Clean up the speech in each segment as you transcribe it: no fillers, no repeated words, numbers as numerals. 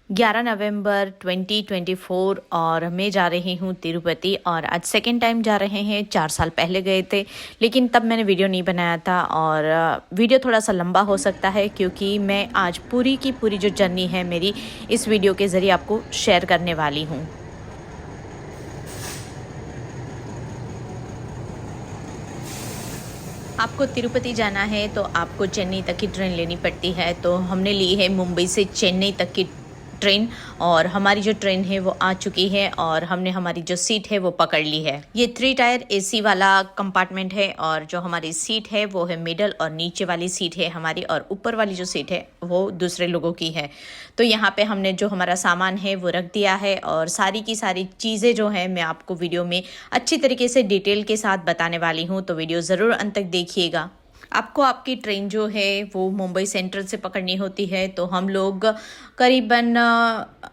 11 नवंबर 2024 और मैं जा रही हूँ तिरुपति और आज सेकेंड टाइम जा रहे हैं। 4 साल पहले गए थे लेकिन तब मैंने वीडियो नहीं बनाया था और वीडियो थोड़ा सा लंबा हो सकता है क्योंकि मैं आज पूरी की पूरी जो जर्नी है मेरी इस वीडियो के ज़रिए आपको शेयर करने वाली हूँ। आपको तिरुपति जाना है तो आपको चेन्नई तक की ट्रेन लेनी पड़ती है, तो हमने ली है मुंबई से चेन्नई तक की ट्रेन और हमारी जो ट्रेन है वो आ चुकी है और हमने हमारी जो सीट है वो पकड़ ली है। ये 3 टायर एसी वाला कंपार्टमेंट है और जो हमारी सीट है वो है मिडल और नीचे वाली सीट है हमारी और ऊपर वाली जो सीट है वो दूसरे लोगों की है। तो यहाँ पे हमने जो हमारा सामान है वो रख दिया है और सारी की सारी चीज़ें जो है मैं आपको वीडियो में अच्छी तरीके से डिटेल के साथ बताने वाली हूँ, तो वीडियो ज़रूर अंत तक देखिएगा। आपको आपकी ट्रेन जो है वो मुंबई सेंट्रल से पकड़नी होती है, तो हम लोग करीबन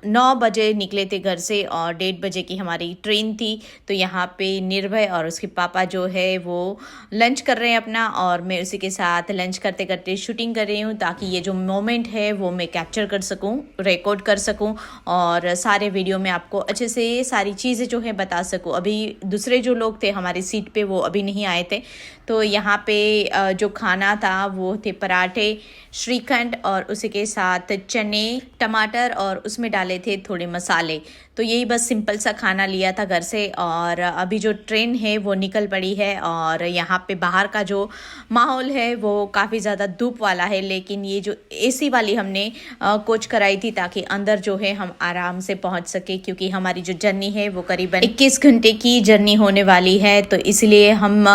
9 बजे निकले थे घर से और 1:30 बजे की हमारी ट्रेन थी। तो यहाँ पे निर्भय और उसके पापा जो है वो लंच कर रहे हैं अपना और मैं उसी के साथ लंच करते करते शूटिंग कर रही हूँ ताकि ये जो मोमेंट है वो मैं कैप्चर कर सकूँ, रिकॉर्ड कर सकूँ और सारे वीडियो में आपको अच्छे से सारी चीज़ें जो है बता सकूँ। अभी दूसरे जो लोग थे हमारी सीट पे वो अभी नहीं आए थे, तो यहाँ पे जो खाना था वो थे पराठे, श्रीखंड और उसी के साथ चने, टमाटर और उसमें डाले थे थोड़े मसाले। तो यही बस सिंपल सा खाना लिया था घर से और अभी जो ट्रेन है वो निकल पड़ी है और यहाँ पे बाहर का जो माहौल है वो काफ़ी ज़्यादा धूप वाला है, लेकिन ये जो एसी वाली हमने कोच कराई थी ताकि अंदर जो है हम आराम से पहुँच सके, क्योंकि हमारी जो जर्नी है वो करीबन 21 घंटे की जर्नी होने वाली है। तो इसलिए हम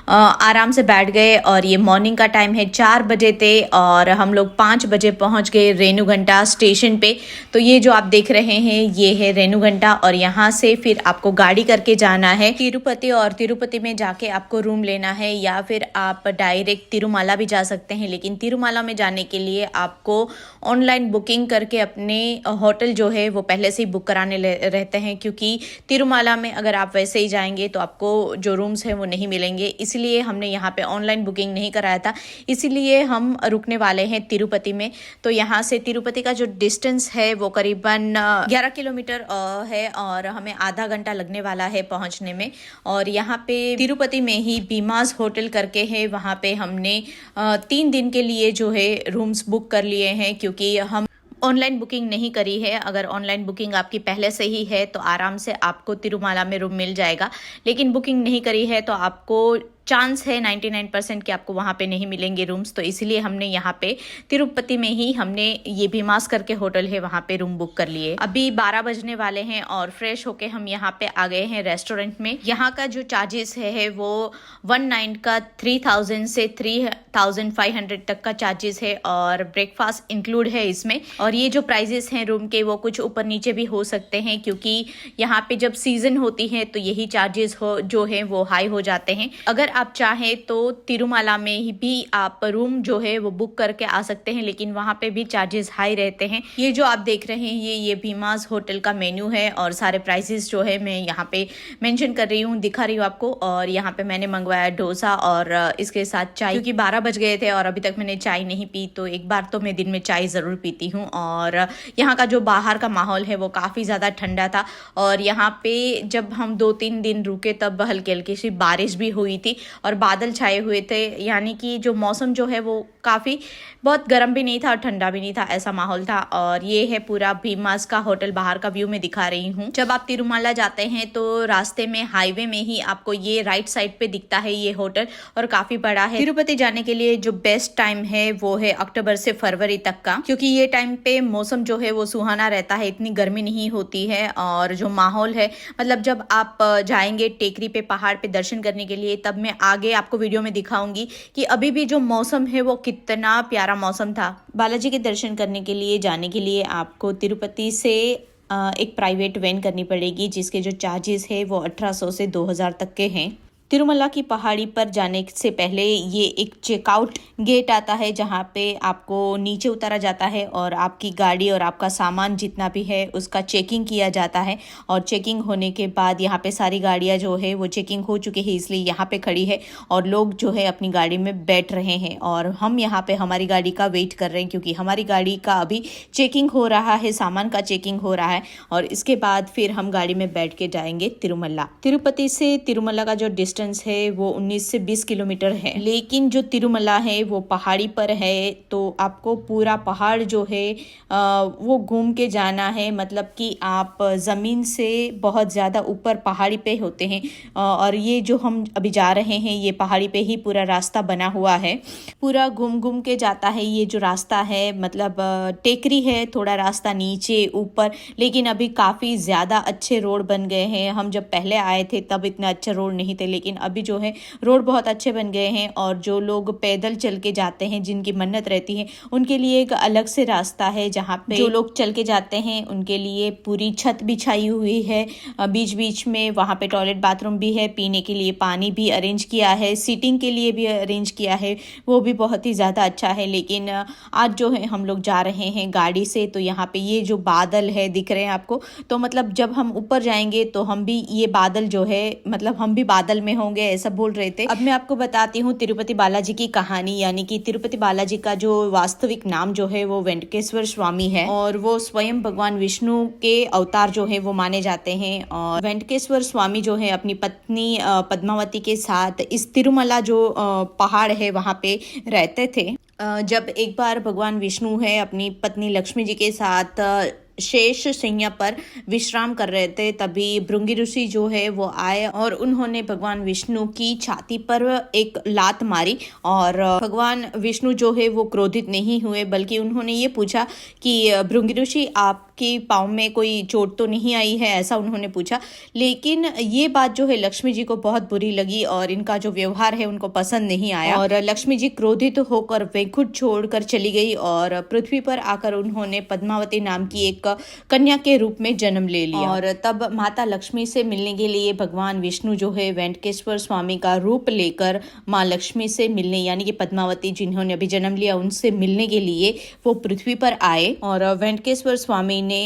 आराम से बैठ गए और ये मॉर्निंग का टाइम है, 4 बजे थे और हम लोग 5 बजे पहुंच गए रेणुघंटा स्टेशन पे। तो ये जो आप देख रहे हैं ये है रेणुघंटा और यहाँ से फिर आपको गाड़ी करके जाना है तिरुपति और तिरुपति में जाके आपको रूम लेना है या फिर आप डायरेक्ट तिरुमाला भी जा सकते हैं। लेकिन तिरुमाला में जाने के लिए आपको ऑनलाइन बुकिंग करके अपने होटल जो है वो पहले से ही बुक कराने रहते हैं, क्योंकि तिरुमाला में अगर आप वैसे ही जाएंगे तो आपको जो रूम्स हैं वो नहीं मिलेंगे। इसलिए हमने यहाँ पे ऑनलाइन बुकिंग नहीं कराया था, इसीलिए हम रुकने वाले हैं तिरुपति में। तो यहाँ से तिरुपति का जो डिस्टेंस है वो करीबन 11 किलोमीटर है और हमें आधा घंटा लगने वाला है पहुँचने में। और यहाँ पे तिरुपति में ही बीमास होटल करके है, वहाँ पे हमने 3 दिन के लिए जो है रूम्स बुक कर लिए हैं, क्योंकि हम ऑनलाइन बुकिंग नहीं करी है। अगर ऑनलाइन बुकिंग आपकी पहले से ही है तो आराम से आपको तिरुमाला में रूम मिल जाएगा, लेकिन बुकिंग नहीं करी है तो आपको चांस है 99% कि आपको वहाँ पे नहीं मिलेंगे रूम्स। तो इसलिए हमने यहाँ पे तिरुपति में ही हमने ये भीमास करके होटल है वहाँ पे रूम बुक कर लिए। अभी 12 बजने वाले हैं और फ्रेश होके हम यहाँ पे आ गए हैं रेस्टोरेंट में। यहाँ का जो चार्जेस है वो 1 नाइट का 3000 से 3500 तक का चार्जेस है और ब्रेकफास्ट इंक्लूड है इसमें। और ये जो प्राइजेस हैं रूम के वो कुछ ऊपर नीचे भी हो सकते हैं, क्योंकि यहाँ पे जब सीजन होती है तो यही चार्जेस जो है वो हाई हो जाते हैं। अगर आप चाहें तो तिरुमाला में ही भी आप रूम जो है वो बुक करके आ सकते हैं, लेकिन वहाँ पे भी चार्जेस हाई रहते हैं। ये जो आप देख रहे हैं ये भीमास होटल का मेन्यू है और सारे प्राइसेस जो है मैं यहाँ पे मेंशन कर रही हूँ, दिखा रही हूँ आपको। और यहाँ पे मैंने मंगवाया डोसा और इसके साथ चाय, क्योंकि 12 बज गए थे और अभी तक मैंने चाय नहीं पी, तो एक बार तो मैं दिन में चाय ज़रूर पीती हूँ। और यहाँ का जो बाहर का माहौल है वो काफ़ी ज़्यादा ठंडा था और यहाँ पे जब हम 2-3 दिन रुके तब हल्की हल्की सी बारिश भी हुई थी और बादल छाए हुए थे, यानी कि जो मौसम जो है वो काफ़ी बहुत गर्म भी नहीं था और ठंडा भी नहीं था, ऐसा माहौल था। और ये है पूरा भीमास का होटल, बाहर का व्यू में दिखा रही हूँ। जब आप तिरुमाला जाते हैं तो रास्ते में हाईवे में ही आपको ये राइट साइड पे दिखता है ये होटल और काफ़ी बड़ा है। तिरुपति जाने के लिए जो बेस्ट टाइम है वो है अक्टूबर से फरवरी तक का, क्योंकि ये टाइम पे मौसम जो है वो सुहाना रहता है, इतनी गर्मी नहीं होती है। और जो माहौल है मतलब जब आप जाएंगे टेकरी पे पहाड़ पे दर्शन करने के लिए, तब मैं आगे आपको वीडियो में दिखाऊंगी कि अभी भी जो मौसम है वो कितना प्यारा मौसम था। बालाजी के दर्शन करने के लिए जाने के लिए आपको तिरुपति से एक प्राइवेट वैन करनी पड़ेगी, जिसके जो चार्जेस है वो 1800 से 2000 तक के हैं। तिरुमला की पहाड़ी पर जाने से पहले ये एक चेकआउट गेट आता है जहाँ पे आपको नीचे उतारा जाता है और आपकी गाड़ी और आपका सामान जितना भी है उसका चेकिंग किया जाता है। और चेकिंग होने के बाद यहाँ पे सारी गाड़ियाँ जो है वो चेकिंग हो चुकी है, इसलिए यहाँ पे खड़ी है और लोग जो है अपनी गाड़ी में बैठ रहे हैं और हम यहाँ पे हमारी गाड़ी का वेट कर रहे हैं क्योंकि हमारी गाड़ी का अभी चेकिंग हो रहा है, सामान का चेकिंग हो रहा है और इसके बाद फिर हम गाड़ी में बैठ के जाएंगे तिरुमला। तिरुपति से तिरुमला का जो डिस्टेंस है वो 19 से 20 किलोमीटर है, लेकिन जो तिरुमला है वो पहाड़ी पर है तो आपको पूरा पहाड़ जो है वो घूम के जाना है। मतलब कि आप ज़मीन से बहुत ज़्यादा ऊपर पहाड़ी पे होते हैं और ये जो हम अभी जा रहे हैं ये पहाड़ी पे ही पूरा रास्ता बना हुआ है, पूरा घूम घूम के जाता है ये जो रास्ता है। मतलब टेकरी है, थोड़ा रास्ता नीचे ऊपर, लेकिन अभी काफ़ी ज़्यादा अच्छे रोड बन गए हैं। हम जब पहले आए थे तब इतने अच्छे रोड नहीं थे, लेकिन अभी जो है रोड बहुत अच्छे बन गए हैं और जो लोग पैदल चल के जाते हैं, जिनकी मन्नत रहती है, उनके लिए एक अलग से रास्ता है जहाँ पे जो लोग चल के जाते हैं उनके लिए पूरी छत बिछाई हुई है। बीच बीच में वहाँ पे टॉयलेट बाथरूम भी है, पीने के लिए पानी भी अरेंज किया है, सीटिंग के लिए भी अरेंज किया है, वो भी बहुत ही ज़्यादा अच्छा है। लेकिन आज जो है हम लोग जा रहे हैं गाड़ी से, तो यहाँ पे ये जो बादल है दिख रहे हैं आपको, तो मतलब जब हम ऊपर जाएंगे तो हम भी ये बादल जो है मतलब हम भी बादल में होंगे, ऐसा बोल रहे थे। अब मैं आपको बताती हूँ तिरुपति बालाजी की कहानी। यानी कि तिरुपति बालाजी का जो वास्तविक नाम जो है वो वेंकटेश्वर स्वामी है और वो स्वयं भगवान विष्णु के अवतार जो है वो माने जाते हैं। और वेंकटेश्वर स्वामी जो है अपनी पत्नी पद्मावती के साथ इस तिरुमला जो पहाड़ है वहाँ पे रहते थे। जब एक बार भगवान विष्णु है अपनी पत्नी लक्ष्मी जी के साथ शेष शैया पर विश्राम कर रहे थे, तभी भृंगी ऋषि जो है वो आए और उन्होंने भगवान विष्णु की छाती पर एक लात मारी। और भगवान विष्णु जो है वो क्रोधित नहीं हुए, बल्कि उन्होंने ये पूछा कि भृंगी ऋषि आपके पाँव में कोई चोट तो नहीं आई है, ऐसा उन्होंने पूछा। लेकिन ये बात जो है लक्ष्मी जी को बहुत बुरी लगी और इनका जो व्यवहार है उनको पसंद नहीं आया और लक्ष्मी जी क्रोधित होकर वैकुंठ छोड़कर चली गई और पृथ्वी पर आकर उन्होंने पद्मावती नाम की एक कन्या के रूप में जन्म ले लिया। और तब माता लक्ष्मी से मिलने के लिए भगवान विष्णु जो है वेंकटेश्वर स्वामी का रूप लेकर माँ लक्ष्मी से मिलने, यानी कि पद्मावती जिन्होंने अभी जन्म लिया उनसे मिलने के लिए वो पृथ्वी पर आए। और वेंकटेश्वर स्वामी ने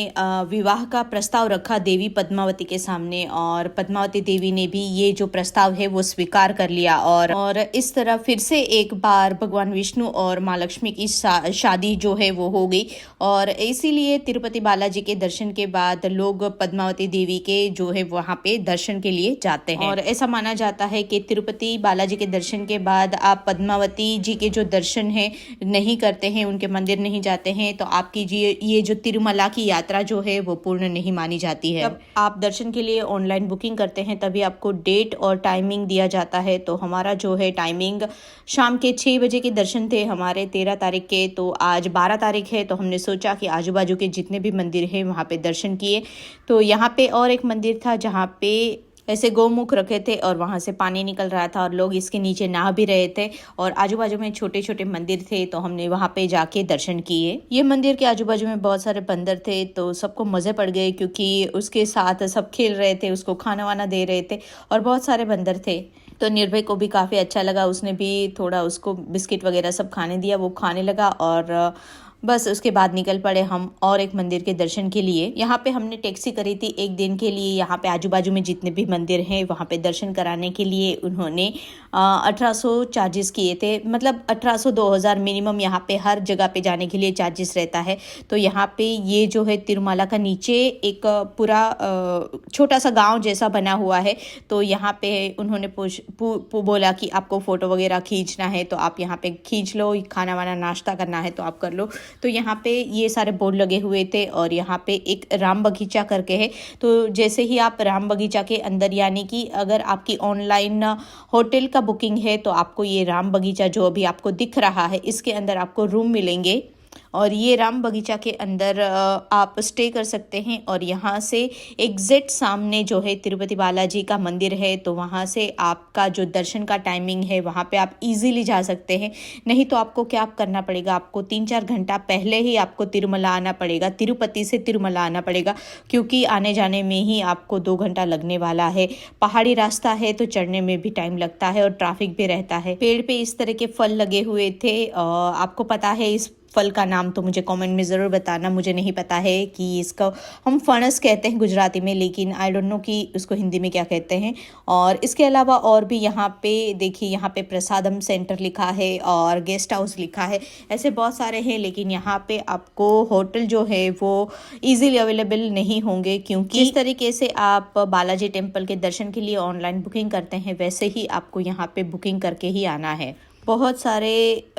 विवाह का प्रस्ताव रखा देवी पद्मावती के सामने और पद्मावती देवी ने भी ये जो प्रस्ताव है वो स्वीकार कर लिया। और इस तरह फिर से एक बार भगवान विष्णु और माँ लक्ष्मी की शादी जो है वो हो गई। और इसीलिए तिरुपति बालाजी के दर्शन के बाद लोग पद्मावती देवी के जो है वहाँ पे दर्शन के लिए जाते हैं। और ऐसा माना जाता है कि तिरुपति बालाजी के दर्शन के बाद आप पद्मावती जी के जो दर्शन है नहीं करते हैं, उनके मंदिर नहीं जाते हैं, तो आपकी ये जो तिरुमला की यात्रा जो है वो पूर्ण नहीं मानी जाती है। जब आप दर्शन के लिए ऑनलाइन बुकिंग करते हैं तभी आपको डेट और टाइमिंग दिया जाता है। तो हमारा जो है टाइमिंग शाम के 6 बजे के दर्शन थे हमारे 13 तारीख के, तो आज 12 तारीख है, तो हमने सोचा कि आजू बाजू के जितने भी मंदिर है वहाँ पे दर्शन किए। तो यहाँ पे और एक मंदिर था जहाँ पे ऐसे गौमुख रखे थे और वहाँ से पानी निकल रहा था और लोग इसके नीचे नहा भी रहे थे और आजू बाजू में छोटे छोटे मंदिर थे, तो हमने वहाँ पे जाके दर्शन किए। ये मंदिर के आजू बाजू में बहुत सारे बंदर थे, तो सबको मज़े पड़ गए क्योंकि उसके साथ सब खेल रहे थे, उसको खाना वाना दे रहे थे और बहुत सारे बंदर थे। तो निर्भय को भी काफ़ी अच्छा लगा, उसने भी थोड़ा उसको बिस्किट वगैरह सब खाने दिया, वो खाने लगा और बस उसके बाद निकल पड़े हम और एक मंदिर के दर्शन के लिए। यहाँ पे हमने टैक्सी करी थी एक दिन के लिए। यहाँ पे आजू बाजू में जितने भी मंदिर हैं वहाँ पे दर्शन कराने के लिए उन्होंने 1800 चार्जेस किए थे। मतलब 1800 2000 मिनिमम यहाँ पे हर जगह पे जाने के लिए चार्जेस रहता है। तो यहाँ पे ये जो है तिरुमला का नीचे एक पूरा छोटा सा गाँव जैसा बना हुआ है, तो यहाँ पे उन्होंने बोला कि आपको फ़ोटो वगैरह खींचना है तो आप यहाँ पे खींच लो, खाना वाना नाश्ता करना है तो आप कर लो। तो यहाँ पे ये सारे बोर्ड लगे हुए थे और यहाँ पे एक राम बगीचा करके है। तो जैसे ही आप राम बगीचा के अंदर, यानी कि अगर आपकी ऑनलाइन होटल का बुकिंग है तो आपको ये राम बगीचा जो अभी आपको दिख रहा है इसके अंदर आपको रूम मिलेंगे। और ये राम बगीचा के अंदर आप स्टे कर सकते हैं। और यहाँ से एग्जैक्ट सामने जो है तिरुपति बालाजी का मंदिर है, तो वहाँ से आपका जो दर्शन का टाइमिंग है वहाँ पे आप इजीली जा सकते हैं। नहीं तो आपको क्या करना पड़ेगा, आपको 3-4 घंटा पहले ही आपको तिरुमला आना पड़ेगा, तिरुपति से तिरुमला आना पड़ेगा, क्योंकि आने जाने में ही आपको 2 घंटा लगने वाला है। पहाड़ी रास्ता है तो चढ़ने में भी टाइम लगता है और ट्रैफिक भी रहता है। पेड़ पे इस तरह के फल लगे हुए थे, आपको पता है इस फल का नाम तो मुझे कमेंट में ज़रूर बताना, मुझे नहीं पता है कि इसका हम फणस कहते हैं गुजराती में, लेकिन आई डोंट नो कि उसको हिंदी में क्या कहते हैं। और इसके अलावा और भी यहाँ पे देखिए, यहाँ पे प्रसादम सेंटर लिखा है और गेस्ट हाउस लिखा है, ऐसे बहुत सारे हैं। लेकिन यहाँ पे आपको होटल जो है वो ईजिली अवेलेबल नहीं होंगे, क्योंकि जिस तरीके से आप बालाजी टेम्पल के दर्शन के लिए ऑनलाइन बुकिंग करते हैं वैसे ही आपको यहाँ पे बुकिंग करके ही आना है। बहुत सारे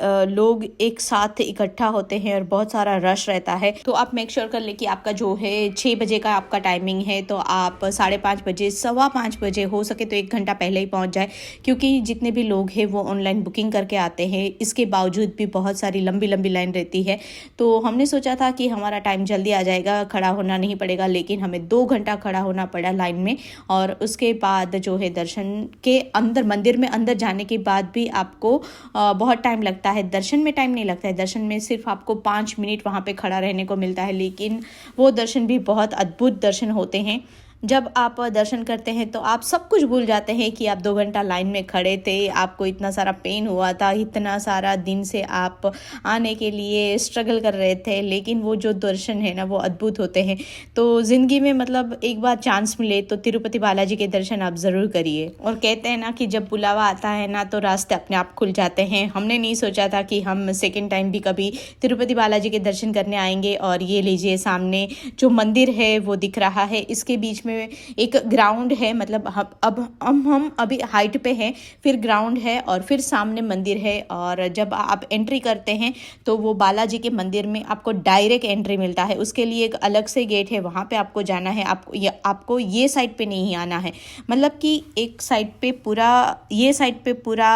लोग एक साथ इकट्ठा होते हैं और बहुत सारा रश रहता है, तो आप मेक श्योर कर ले कि आपका जो है 6 बजे का आपका टाइमिंग है, तो आप 5:30 बजे 5:15 बजे हो सके तो 1 घंटा पहले ही पहुंच जाए, क्योंकि जितने भी लोग हैं वो ऑनलाइन बुकिंग करके आते हैं। इसके बावजूद भी बहुत सारी लंबी लंबी लाइन रहती है। तो हमने सोचा था कि हमारा टाइम जल्दी आ जाएगा, खड़ा होना नहीं पड़ेगा, लेकिन हमें 2 घंटा खड़ा होना पड़ा लाइन में। और उसके बाद जो है दर्शन के अंदर, मंदिर में अंदर जाने के बाद भी आपको बहुत टाइम लगता है। दर्शन में टाइम नहीं लगता है, दर्शन में सिर्फ आपको 5 मिनट वहाँ पे खड़ा रहने को मिलता है, लेकिन वो दर्शन भी बहुत अद्भुत दर्शन होते हैं। जब आप दर्शन करते हैं तो आप सब कुछ भूल जाते हैं कि आप 2 घंटा लाइन में खड़े थे, आपको इतना सारा पेन हुआ था, इतना सारा दिन से आप आने के लिए स्ट्रगल कर रहे थे, लेकिन वो जो दर्शन है ना वो अद्भुत होते हैं। तो ज़िंदगी में मतलब एक बार चांस मिले तो तिरुपति बालाजी के दर्शन आप ज़रूर करिए। और कहते हैं ना कि जब बुलावा आता है ना तो रास्ते अपने आप खुल जाते हैं। हमने नहीं सोचा था कि हम सेकेंड टाइम भी कभी तिरुपति बालाजी के दर्शन करने आएंगे। और ये लीजिए, सामने जो मंदिर है वो दिख रहा है, इसके बीच में एक ग्राउंड है, मतलब हम अभी हाइट पे हैं, फिर ग्राउंड है और फिर सामने मंदिर है। और जब आप एंट्री करते हैं तो वो बालाजी के मंदिर में आपको डायरेक्ट एंट्री मिलता है, उसके लिए एक अलग से गेट है, वहाँ पे आपको जाना है। आपको ये साइड पे नहीं आना है, मतलब कि एक साइड पे पूरा, ये साइड पे पूरा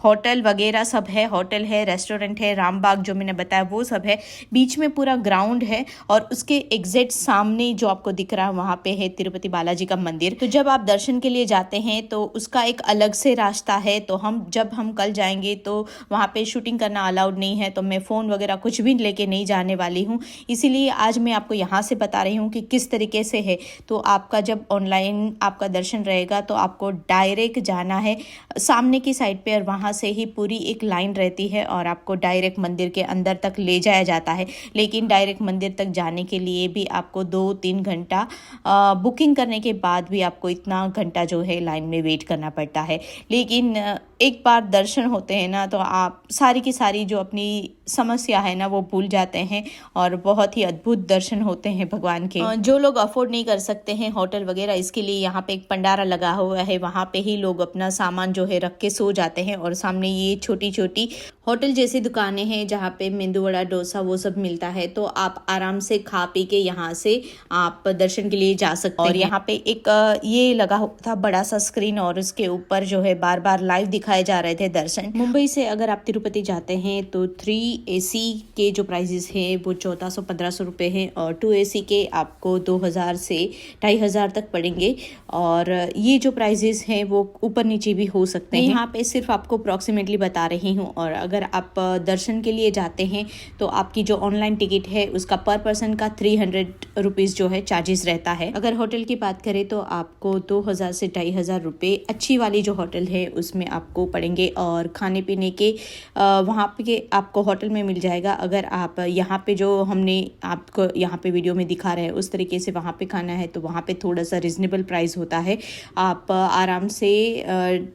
होटल वगैरह सब है, होटल है, रेस्टोरेंट है, रामबाग जो मैंने बताया वो सब है, बीच में पूरा ग्राउंड है और उसके एग्जैक्ट सामने जो आपको दिख रहा है वहाँ पे है तिरुपति बालाजी का मंदिर। तो जब आप दर्शन के लिए जाते हैं तो उसका एक अलग से रास्ता है। तो जब हम कल जाएंगे तो वहाँ पे शूटिंग करना अलाउड नहीं है, तो मैं फ़ोन वगैरह कुछ भी लेके नहीं जाने वाली हूँ, इसीलिए आज मैं आपको यहाँ से बता रही हूँ कि किस तरीके से है। तो आपका जब ऑनलाइन आपका दर्शन रहेगा तो आपको डायरेक्ट जाना है सामने की साइड पे, और वहाँ से ही पूरी एक लाइन रहती है और आपको डायरेक्ट मंदिर के अंदर तक ले जाया जाता है। लेकिन डायरेक्ट मंदिर तक जाने के लिए भी आपको 2-3 घंटा बुकिंग करने के बाद भी आपको इतना घंटा जो है लाइन में वेट करना पड़ता है। लेकिन एक बार दर्शन होते हैं ना तो आप सारी की सारी जो अपनी समस्या है ना वो भूल जाते हैं और बहुत ही अद्भुत दर्शन होते हैं भगवान के। जो लोग अफोर्ड नहीं कर सकते हैं होटल वगैरह, इसके लिए यहाँ पे एक पंडारा लगा हुआ है, वहाँ पे ही लोग अपना सामान जो है रख के सो जाते हैं। और सामने ये छोटी छोटी होटल जैसी दुकानें हैं जहाँ पे मेंदू वड़ा, डोसा वो सब मिलता है, तो आप आराम से खा पी के यहाँ से आप दर्शन के लिए जा सकते हैं। और यहाँ पे एक ये लगा हुआ था बड़ा सा स्क्रीन और उसके ऊपर जो है बार बार लाइव दिखाए जा रहे थे दर्शन। मुंबई से अगर आप तिरुपति जाते हैं तो 3 AC के जो प्राइजेस हैं वो 1400-1500 रुपये हैं और 2 AC के आपको 2000 से 2500 तक पड़ेंगे। और ये जो प्राइजेस हैं वो ऊपर नीचे भी हो सकते हैं, यहाँ पे सिर्फ आपको अप्रॉक्सीमेटली बता रही हूँ। और अगर आप दर्शन के लिए जाते हैं तो आपकी जो ऑनलाइन टिकट है उसका पर पर्सन का 300 रुपीज़ जो है चार्जेस रहता है। अगर होटल की बात करें तो आपको 2000 से 2500 रुपये अच्छी वाली जो होटल है उसमें आपको पड़ेंगे। और खाने पीने के वहाँ पे आपको होटल में मिल जाएगा। अगर आप यहाँ पे जो हमने आपको यहाँ पे वीडियो में दिखा रहे हैं उस तरीके से वहाँ पे खाना है तो वहाँ पे थोड़ा सा रिजनेबल प्राइस होता है। आप आराम से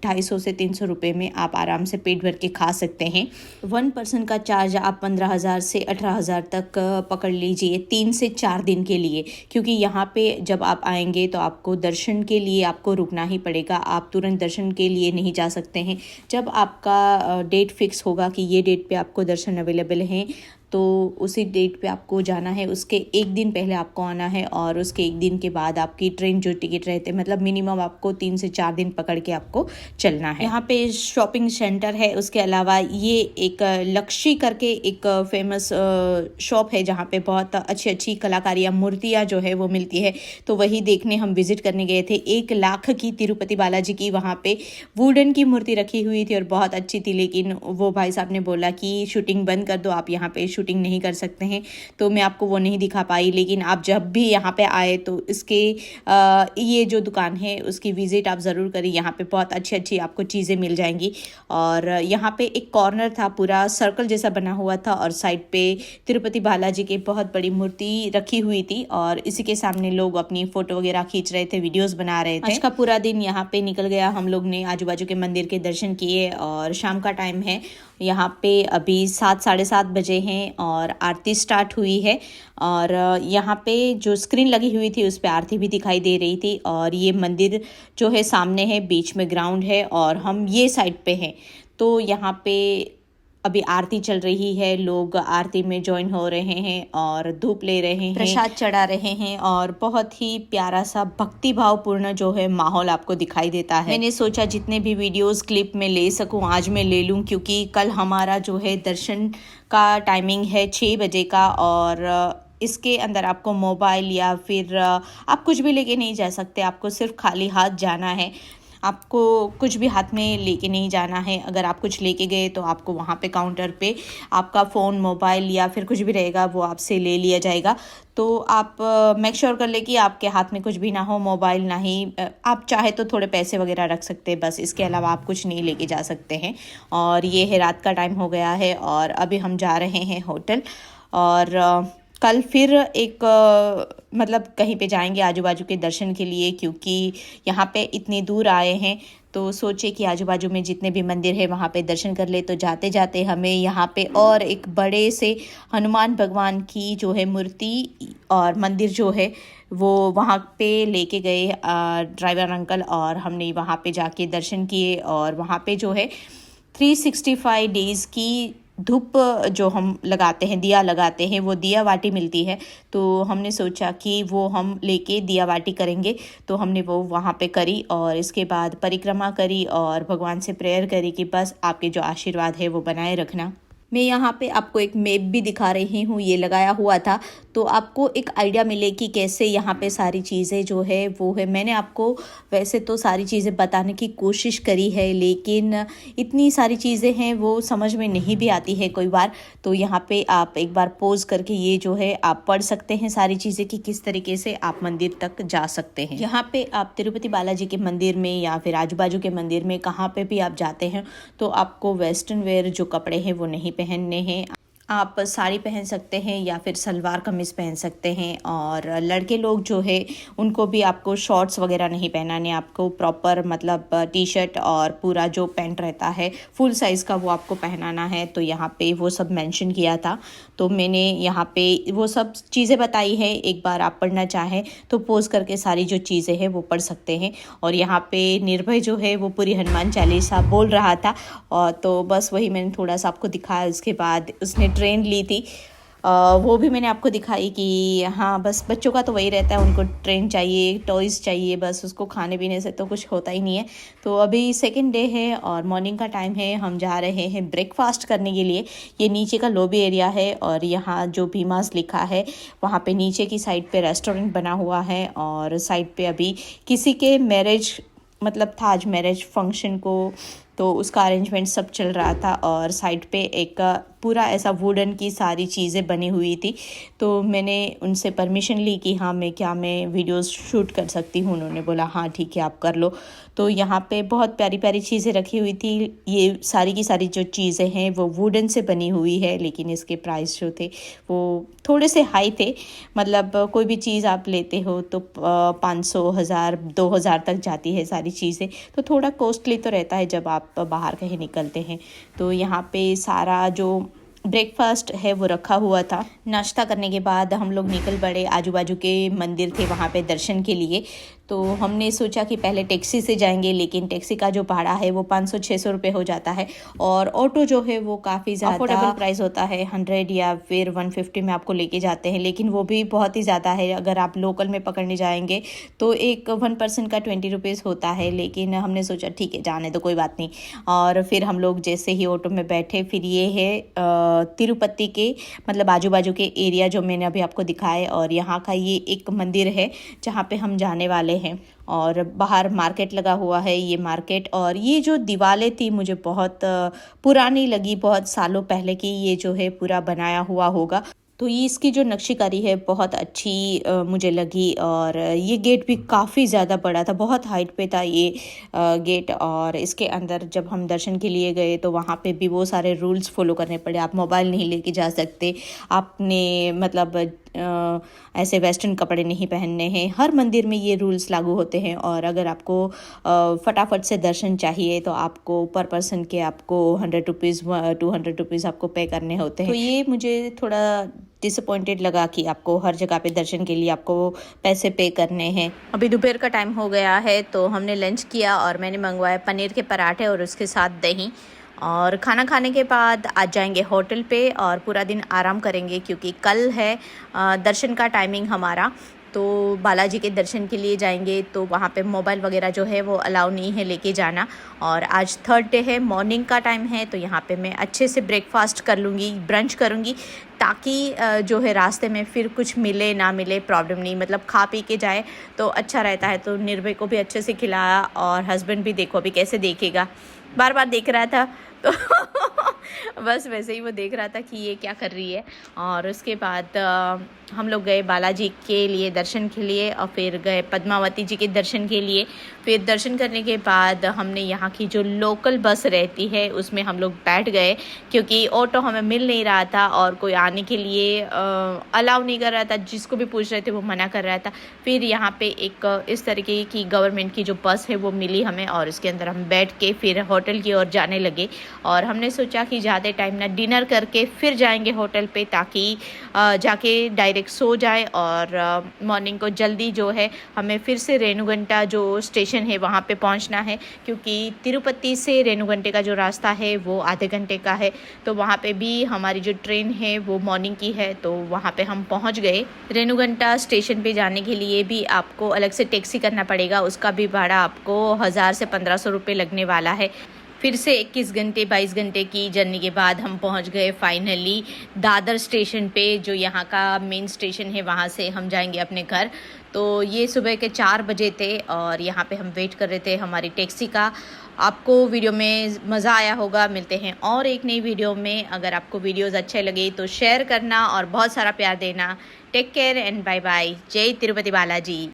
250 से 300 रुपये में आप आराम से पेट भर के खा सकते हैं। 1 पर्सन का चार्ज आप 15,000 से 18,000 तक पकड़ लीजिए 3 से 4 दिन के लिए, क्योंकि यहाँ पे जब आप आएंगे तो आपको दर्शन के लिए आपको रुकना ही पड़ेगा, आप तुरंत दर्शन के लिए नहीं जा सकते हैं। जब आपका डेट फिक्स होगा कि ये डेट पे आपको दर्शन अवेलेबल हैं तो उसी डेट पे आपको जाना है, उसके एक दिन पहले आपको आना है और उसके एक दिन के बाद आपकी ट्रेन जो टिकट रहते हैं, मतलब मिनिमम आपको 3 से 4 दिन पकड़ के आपको चलना है। यहाँ पे शॉपिंग सेंटर है, उसके अलावा ये एक लक्ष्य करके एक फेमस शॉप है जहाँ पे बहुत अच्छी अच्छी कलाकारियाँ, मूर्तियाँ जो है वो मिलती है। तो वही देखने हम विजिट करने गए थे। 1 लाख की तिरुपति बालाजी की वहाँ पे वुडन की मूर्ति रखी हुई थी और बहुत अच्छी थी, लेकिन वो भाई साहब ने बोला कि शूटिंग बंद कर दो, आप यहाँ पे शूटिंग नहीं कर सकते हैं, तो मैं आपको वो नहीं दिखा पाई। लेकिन आप जब भी यहाँ पे आए तो इसके ये जो दुकान है उसकी विजिट आप ज़रूर करिए। यहाँ पे बहुत अच्छी अच्छी आपको चीज़ें मिल जाएंगी। और यहाँ पे एक कॉर्नर था, पूरा सर्कल जैसा बना हुआ था और साइड पे तिरुपति बालाजी की बहुत बड़ी मूर्ति रखी हुई थी और इसी के सामने लोग अपनी फ़ोटो वगैरह खींच रहे थे, वीडियोस बना रहे थे। आज का पूरा दिन यहाँ पे निकल गया। हम लोग ने आजू बाजू के मंदिर के दर्शन किए और शाम का टाइम है। यहाँ पे अभी 7 साढ़े 7 बजे हैं और आरती स्टार्ट हुई है। और यहाँ पे जो स्क्रीन लगी हुई थी उस पर आरती भी दिखाई दे रही थी। और ये मंदिर जो है सामने है, बीच में ग्राउंड है और हम ये साइड पे हैं। तो यहाँ पे अभी आरती चल रही है, लोग आरती में ज्वाइन हो रहे हैं और धूप ले रहे हैं, प्रसाद चढ़ा रहे हैं और बहुत ही प्यारा सा भक्ति भावपूर्ण जो है माहौल आपको दिखाई देता है। मैंने सोचा जितने भी वीडियोस क्लिप में ले सकूं आज मैं ले लूं, क्योंकि कल हमारा जो है दर्शन का टाइमिंग है 6 बजे का और इसके अंदर आपको मोबाइल या फिर आप कुछ भी लेके नहीं जा सकते। आपको सिर्फ खाली हाथ जाना है, आपको कुछ भी हाथ में लेके नहीं जाना है। अगर आप कुछ लेके गए तो आपको वहाँ पे काउंटर पे आपका फ़ोन, मोबाइल या फिर कुछ भी रहेगा वो आपसे ले लिया जाएगा। तो आप मेक श्योर कर ले कि आपके हाथ में कुछ भी ना हो, मोबाइल ना ही, आप चाहे तो थोड़े पैसे वगैरह रख सकते हैं, बस इसके अलावा आप कुछ नहीं लेके जा सकते हैं। और ये है रात का टाइम हो गया है और अभी हम जा रहे हैं होटल। और कल फिर एक मतलब कहीं पे जाएंगे आजू बाजू के दर्शन के लिए, क्योंकि यहाँ पे इतनी दूर आए हैं तो सोचे कि आजू बाजू में जितने भी मंदिर है वहाँ पे दर्शन कर ले। तो जाते जाते हमें यहाँ पे और एक बड़े से हनुमान भगवान की जो है मूर्ति और मंदिर जो है वो वहाँ पे लेके गए ड्राइवर अंकल और हमने वहाँ पे जाके दर्शन किए। और वहाँ पे जो है 365 डेज़ की धूप जो हम लगाते हैं, दिया लगाते हैं, वो दिया बाटी मिलती है। तो हमने सोचा कि वो हम लेके दिया बाटी करेंगे, तो हमने वो वहाँ पे करी और इसके बाद परिक्रमा करी और भगवान से प्रेयर करी कि बस आपके जो आशीर्वाद है वो बनाए रखना। मैं यहाँ पे आपको एक मैप भी दिखा रही हूँ, ये लगाया हुआ था तो आपको एक आइडिया मिले कि कैसे यहाँ पे सारी चीज़ें जो है वो है। मैंने आपको वैसे तो सारी चीज़ें बताने की कोशिश करी है, लेकिन इतनी सारी चीज़ें हैं वो समझ में नहीं भी आती है कोई बार। तो यहाँ पे आप एक बार पॉज करके ये जो है आप पढ़ सकते हैं सारी चीज़ें कि किस तरीके से आप मंदिर तक जा सकते हैं। यहाँ पे आप तिरुपति बालाजी के मंदिर में या फिर आजू बाजू के मंदिर में कहाँ पे भी आप जाते हैं तो आपको वेस्टर्न वेयर जो कपड़े हैं वो नहीं पहनने हैं। आप साड़ी पहन सकते हैं या फिर सलवार कमीज़ पहन सकते हैं। और लड़के लोग जो है उनको भी आपको शॉर्ट्स वगैरह नहीं पहनाने, आपको प्रॉपर मतलब टी शर्ट और पूरा जो पैंट रहता है फुल साइज़ का वो आपको पहनाना है। तो यहाँ पे वो सब मेंशन किया था, तो मैंने यहाँ पे वो सब चीज़ें बताई है। एक बार आप पढ़ना चाहें तो पोज करके सारी जो चीज़ें हैं वो पढ़ सकते हैं। और यहाँ पे निर्भय जो है वो पूरी हनुमान चालीसा बोल रहा था और तो बस वही मैंने थोड़ा सा आपको दिखाया। उसके बाद उसने ट्रेन ली थी, वो भी मैंने आपको दिखाई कि हाँ बस बच्चों का तो वही रहता है, उनको ट्रेन चाहिए, टॉयज़ चाहिए, बस उसको खाने पीने से तो कुछ होता ही नहीं है। तो अभी सेकंड डे है और मॉर्निंग का टाइम है, हम जा रहे हैं ब्रेकफास्ट करने के लिए। ये नीचे का लॉबी एरिया है और यहाँ जो भीमास लिखा है वहाँ पे नीचे की साइड पे रेस्टोरेंट बना हुआ है और साइड पे अभी किसी के मैरिज मतलब था आज मैरिज फंक्शन को, तो उसका अरेंजमेंट सब चल रहा था। और साइड पे एक पूरा ऐसा वुडन की सारी चीज़ें बनी हुई थी। तो मैंने उनसे परमिशन ली कि हाँ मैं वीडियोस शूट कर सकती हूँ। उन्होंने बोला हाँ ठीक है आप कर लो। तो यहाँ पे बहुत प्यारी प्यारी चीज़ें रखी हुई थी। ये सारी की सारी जो चीज़ें हैं वो वुडन से बनी हुई है, लेकिन इसके प्राइस जो थे वो थोड़े से हाई थे। मतलब कोई भी चीज़ आप लेते हो तो 500, 1000, 2000 तक जाती है सारी चीज़ें, तो थोड़ा कॉस्टली तो रहता है जब आप बाहर कहीं निकलते हैं। तो यहाँ पे सारा जो ब्रेकफास्ट है वो रखा हुआ था। नाश्ता करने के बाद हम लोग निकल पड़े, आजू बाजू के मंदिर थे वहाँ पे दर्शन के लिए। तो हमने सोचा कि पहले टैक्सी से जाएंगे, लेकिन टैक्सी का जो भाड़ा है वो 500-600 रुपये हो जाता है और ऑटो जो है वो काफ़ी ज़्यादा अफोर्डेबल प्राइस होता है, 100 या फिर 150 में आपको लेके जाते हैं, लेकिन वो भी बहुत ही ज़्यादा है। अगर आप लोकल में पकड़ने जाएंगे तो एक 1 पर्सन का 20 रुपीज़ होता है, लेकिन हमने सोचा ठीक है जाने तो कोई बात नहीं। और फिर हम लोग जैसे ही ऑटो में बैठे, फिर ये है तिरुपति के मतलब आजू बाजू के एरिया जो मैंने अभी आपको दिखाए, और यहाँ का ये एक मंदिर है जहाँ पे हम जाने वाले हैं। और बाहर मार्केट लगा हुआ है, ये मार्केट, और ये जो दीवारें थी मुझे बहुत पुरानी लगी, बहुत सालों पहले की ये जो है पूरा बनाया हुआ होगा। तो ये इसकी जो नक्शीकारी है बहुत अच्छी मुझे लगी। और ये गेट भी काफ़ी ज़्यादा बड़ा था, बहुत हाइट पे था ये गेट। और इसके अंदर जब हम दर्शन के लिए गए तो वहाँ पे भी वो सारे रूल्स फॉलो करने पड़े। आप मोबाइल नहीं लेके जा सकते, आपने मतलब ऐसे वेस्टर्न कपड़े नहीं पहनने हैं। हर मंदिर में ये रूल्स लागू होते हैं। और अगर आपको फटाफट से दर्शन चाहिए तो आपको पर पर्सन के आपको 100 रुपीज़ 200 रुपीज़ आपको पे करने होते हैं। तो ये मुझे थोड़ा डिसअपॉइंटेड लगा कि आपको हर जगह पे दर्शन के लिए आपको पैसे पे करने हैं। अभी दोपहर का टाइम हो गया है तो हमने लंच किया और मैंने मंगवाया पनीर के पराठे और उसके साथ दही। और खाना खाने के बाद आज जाएंगे होटल पे और पूरा दिन आराम करेंगे, क्योंकि कल है दर्शन का टाइमिंग हमारा। तो बालाजी के दर्शन के लिए जाएंगे तो वहाँ पे मोबाइल वगैरह जो है वो अलाउ नहीं है लेके जाना। और आज थर्ड डे है, मॉर्निंग का टाइम है, तो यहाँ पे मैं अच्छे से ब्रेकफास्ट कर लूँगी, ब्रंच करूँगी, ताकि जो है रास्ते में फिर कुछ मिले ना मिले प्रॉब्लम नहीं, मतलब खा पी के जाए तो अच्छा रहता है। तो निर्भय को भी अच्छे से खिलाया और हस्बैंड भी देखो अभी कैसे देखेगा, बार बार देख रहा था तो बस वैसे ही वो देख रहा था कि ये क्या कर रही है। और उसके बाद हम लोग गए बालाजी के लिए दर्शन के लिए और फिर गए पद्मावती जी के दर्शन के लिए। फिर दर्शन करने के बाद हमने यहाँ की जो लोकल बस रहती है उसमें हम लोग बैठ गए, क्योंकि ऑटो हमें मिल नहीं रहा था और कोई आने के लिए अलाउ नहीं कर रहा था, जिसको भी पूछ रहे थे वो मना कर रहा था। फिर यहाँ पे एक इस तरीके की गवर्नमेंट की जो बस है वो मिली हमें और उसके अंदर हम बैठ के फिर होटल की ओर जाने लगे। और हमने सोचा कि ज़्यादा टाइम ना, डिनर करके फिर जाएंगे होटल पे, ताकि जाके डायरेक्ट सो जाए और मॉर्निंग को जल्दी जो है हमें फिर से रेणुगंटा जो स्टेशन है वहाँ पे पहुँचना है, क्योंकि तिरुपति से रेणुगंटे का जो रास्ता है वो आधे घंटे का है। तो वहाँ पे भी हमारी जो ट्रेन है वो मॉर्निंग की है, तो वहाँ पे हम पहुँच गए। रेणुगंटा स्टेशन पे जाने के लिए भी आपको अलग से टैक्सी करना पड़ेगा, उसका भी भाड़ा आपको 1000 से 1500 रुपये लगने वाला है। फिर से 21 घंटे 22 घंटे की जर्नी के बाद हम पहुंच गए फाइनली दादर स्टेशन पे, जो यहाँ का मेन स्टेशन है। वहाँ से हम जाएंगे अपने घर। तो ये सुबह के 4 बजे थे और यहाँ पे हम वेट कर रहे थे हमारी टैक्सी का। आपको वीडियो में मज़ा आया होगा। मिलते हैं और एक नई वीडियो में। अगर आपको वीडियोस अच्छे लगे तो शेयर करना और बहुत सारा प्यार देना। Take care and bye bye. जय तिरुपति बालाजी।